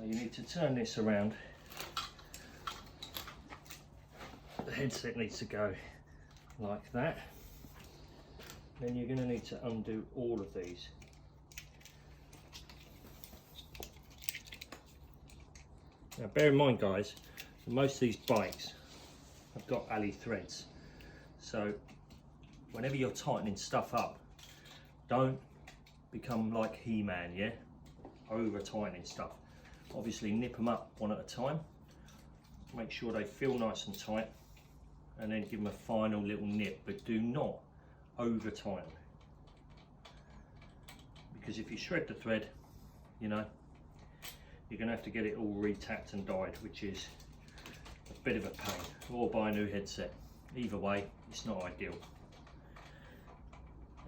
you need to turn this around. The headset needs to go like that. Then you're going to need to undo all of these. Now bear in mind guys, most of these bikes have got alley threads. So whenever you're tightening stuff up, don't become like He-Man, yeah? Over tightening stuff. Obviously nip them up one at a time. Make sure they feel nice and tight, and then give them a final little nip, but do not over tighten. Because if you shred the thread, you know, you're going to have to get it all retapped and dyed, which is a bit of a pain, or buy a new headset. Either way, it's not ideal.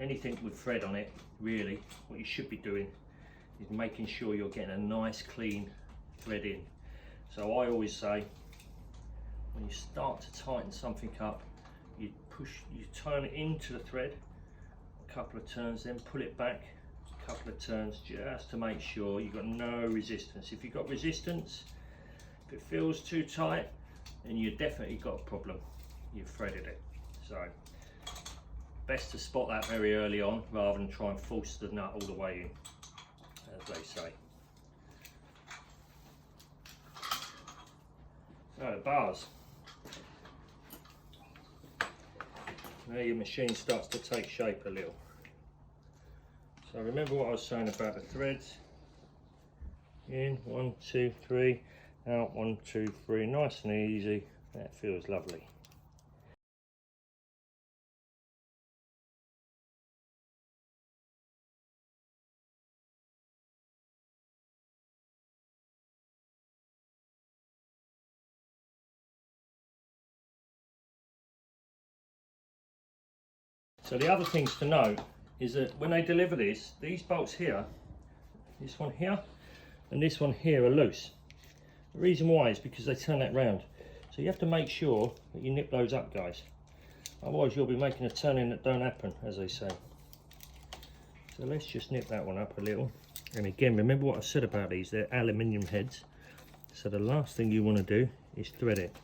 Anything with thread on it, really, what you should be doing is making sure you're getting a nice clean thread in. So I always say, when you start to tighten something up, you turn it into the thread a couple of turns, then pull it back a couple of turns, just to make sure you've got no resistance. If you've got resistance, if it feels too tight, then you've definitely got a problem. You've threaded it. So best to spot that very early on rather than try and force the nut all the way in, as they say. So the bars. Now your machine starts to take shape a little. So remember what I was saying about the threads. In, 1, 2, 3, out, 1, 2, 3, nice and easy. That feels lovely. So the other things to note is that when they deliver this, these bolts here, this one here and this one here are loose. The reason why is because they turn that round. So you have to make sure that you nip those up, guys. Otherwise you'll be making a turning that don't happen, as they say. So let's just nip that one up a little. And again, remember what I said about these, they're aluminium heads. So the last thing you want to do is thread it.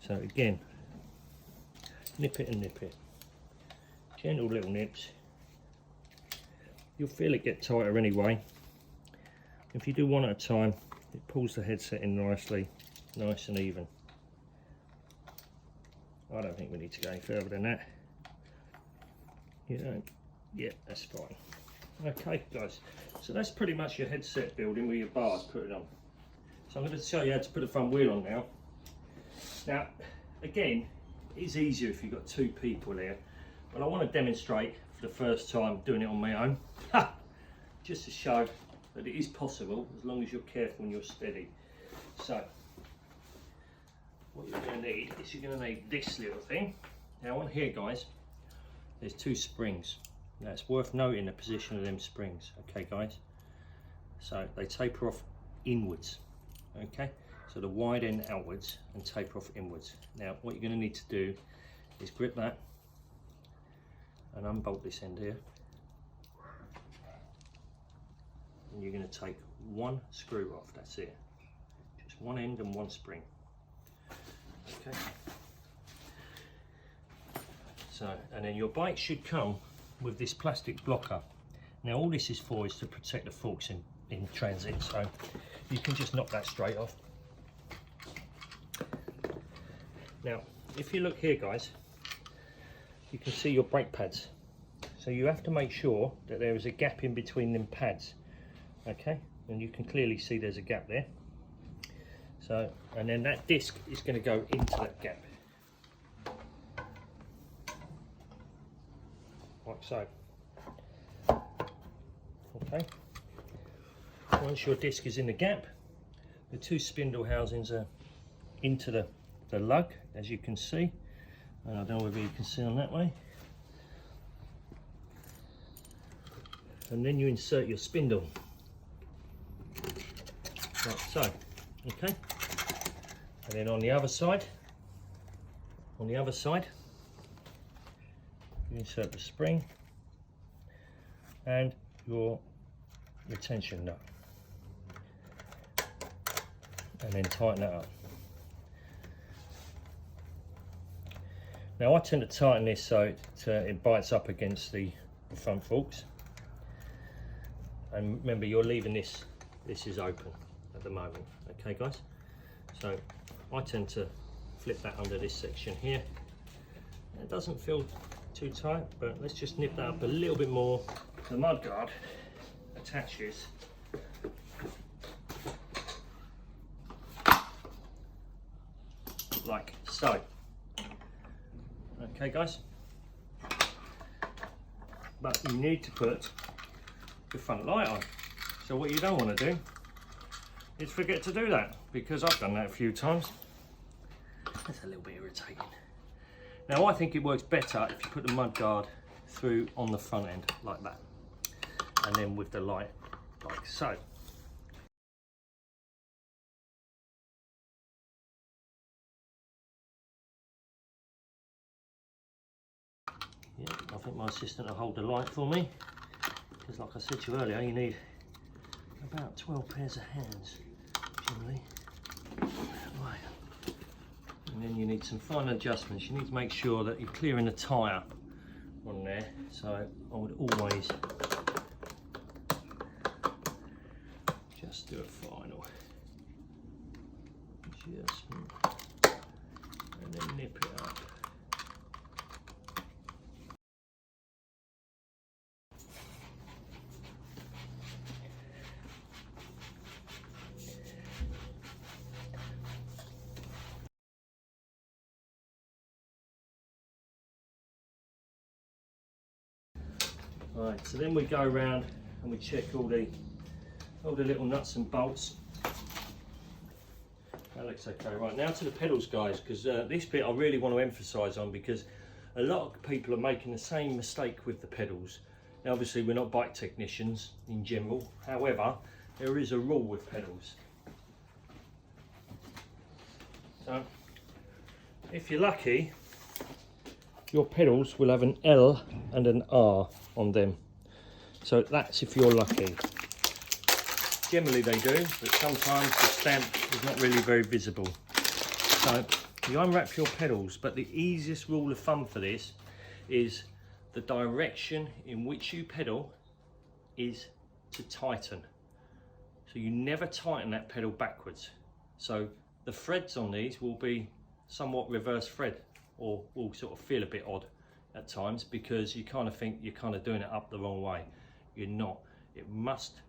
So again, nip it and nip it. Gentle little nips. You'll feel it get tighter anyway. If you do one at a time, it pulls the headset in nicely, nice and even. I don't think we need to go any further than that. You know, yeah, that's fine. Okay guys, so that's pretty much your headset building with your bars put it on. So I'm going to show you how to put the front wheel on now. Now, again, it's easier if you've got two people here. But I want to demonstrate for the first time doing it on my own, just to show that it is possible as long as you're careful and you're steady. So what you're going to need is you're going to need this little thing. Now on here guys, there's two springs. Now it's worth noting the position of them springs, okay guys? So they taper off inwards, okay? So the wide end outwards and taper off inwards. Now what you're going to need to do is grip that and unbolt this end here, and you're going to take one screw off, that's it, just one end and one spring. Okay, so and then your bike should come with this plastic blocker. Now all this is for is to protect the forks in transit, so you can just knock that straight off. Now if you look here guys, you can see your brake pads. So you have to make sure that there is a gap in between them pads. Okay, and you can clearly see there's a gap there. So, and then that disc is going to go into that gap. Like so. Okay. Once your disc is in the gap, the two spindle housings are into the lug, as you can see. And I don't know whether you can see on that way. And then you insert your spindle, like so, okay? And then on the other side, you insert the spring and your retention nut. and then tighten that up. Now I tend to tighten this so it bites up against the front forks. And remember, you're leaving this is open at the moment, okay guys? So I tend to flip that under this section here. It doesn't feel too tight, but let's just nip that up a little bit more. The mudguard attaches like so. Okay guys, but you need to put the front light on. So what you don't want to do is forget to do that, because I've done that a few times. That's a little bit irritating. Now I think it works better if you put the mudguard through on the front end like that, and then with the light like so. Yeah, I think my assistant will hold the light for me, because like I said to you earlier, you need about 12 pairs of hands generally. Right. And then you need some fine adjustments. You need to make sure that you're clearing the tyre on there. So I would always just do a final adjustment and then nip it up. Right, so then we go around and we check all the little nuts and bolts. That looks okay. Right, now to the pedals guys, because this bit I really want to emphasise on, because a lot of people are making the same mistake with the pedals. Now obviously we're not bike technicians in general, however there is a rule with pedals. So if you're lucky, your pedals will have an L and an R on them. So that's if you're lucky. Generally they do, but sometimes the stamp is not really very visible. So you unwrap your pedals, but the easiest rule of thumb for this is the direction in which you pedal is to tighten. So you never tighten that pedal backwards. So the threads on these will be somewhat reverse thread, or will sort of feel a bit odd at times, because you kind of think you're kind of doing it up the wrong way. You're not. It must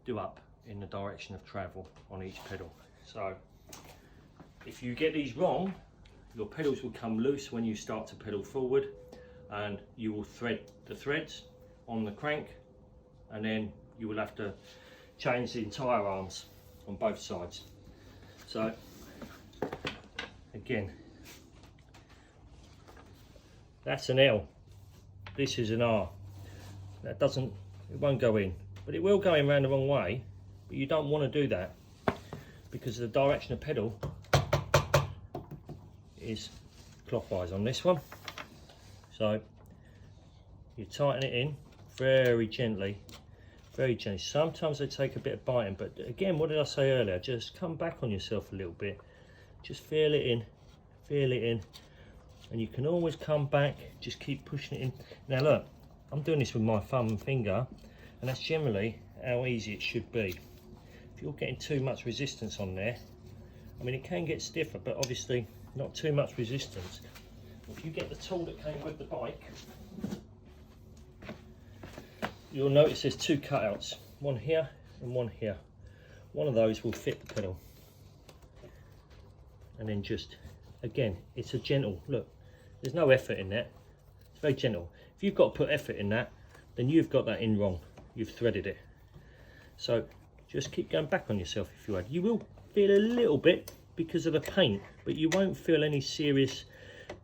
do up in the direction of travel on each pedal. So if you get these wrong, your pedals will come loose when you start to pedal forward, and you will thread the threads on the crank, and then you will have to change the entire arms on both sides. So again, that's an L, this is an R. That it won't go in, but it will go in round the wrong way, but you don't want to do that, because the direction of pedal is clockwise on this one. So you tighten it in very gently, very gently. Sometimes they take a bit of biting, but again, what did I say earlier? Just come back on yourself a little bit, just feel it in, and you can always come back, just keep pushing it in. Now look, I'm doing this with my thumb and finger, and that's generally how easy it should be. If you're getting too much resistance on there, I mean, it can get stiffer, but obviously not too much resistance. If you get the tool that came with the bike, you'll notice there's two cutouts, one here and one here. One of those will fit the pedal. And then just, again, it's a gentle, look, there's no effort in that. It's very gentle. If you've got to put effort in that, then you've got that in wrong. You've threaded it. So just keep going back on yourself if you had. You will feel a little bit because of the paint, but you won't feel any serious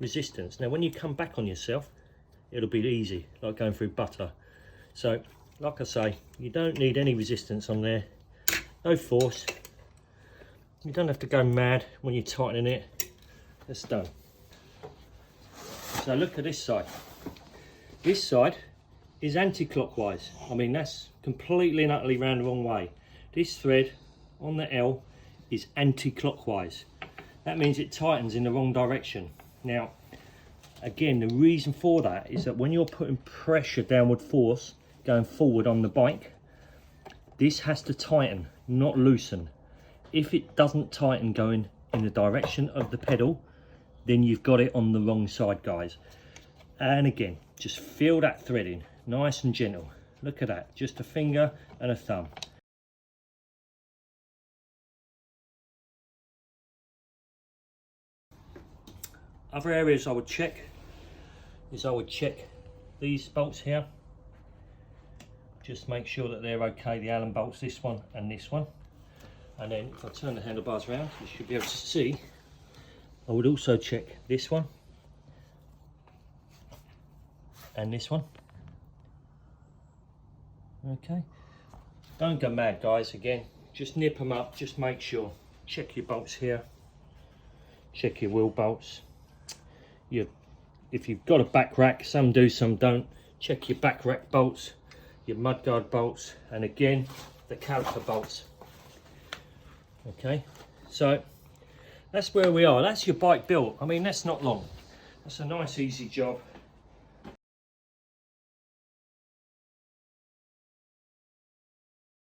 resistance. Now when you come back on yourself, it'll be easy, like going through butter. So like I say, you don't need any resistance on there, no force. You don't have to go mad when you're tightening it. It's done. So look at this side. This side is anti-clockwise. I mean, that's completely and utterly round the wrong way. This thread on the L is anti-clockwise. That means it tightens in the wrong direction. Now, again, the reason for that is that when you're putting pressure, downward force, going forward on the bike, this has to tighten, not loosen. If it doesn't tighten going in the direction of the pedal, then you've got it on the wrong side, guys. And again, just feel that threading, nice and gentle. Look at that, just a finger and a thumb. Other areas I would check is I would check these bolts here. Just make sure that they're okay, the Allen bolts, this one and this one. And then if I turn the handlebars around, you should be able to see. I would also check this one and this one. Okay, don't go mad, guys. Again, just nip them up, just make sure. Check your bolts here, check your wheel bolts. If you've got a back rack, some do, some don't. Check your back rack bolts, your mudguard bolts, and again the caliper bolts. Okay, so that's where we are. That's your bike built. I mean, that's not long. That's a nice easy job.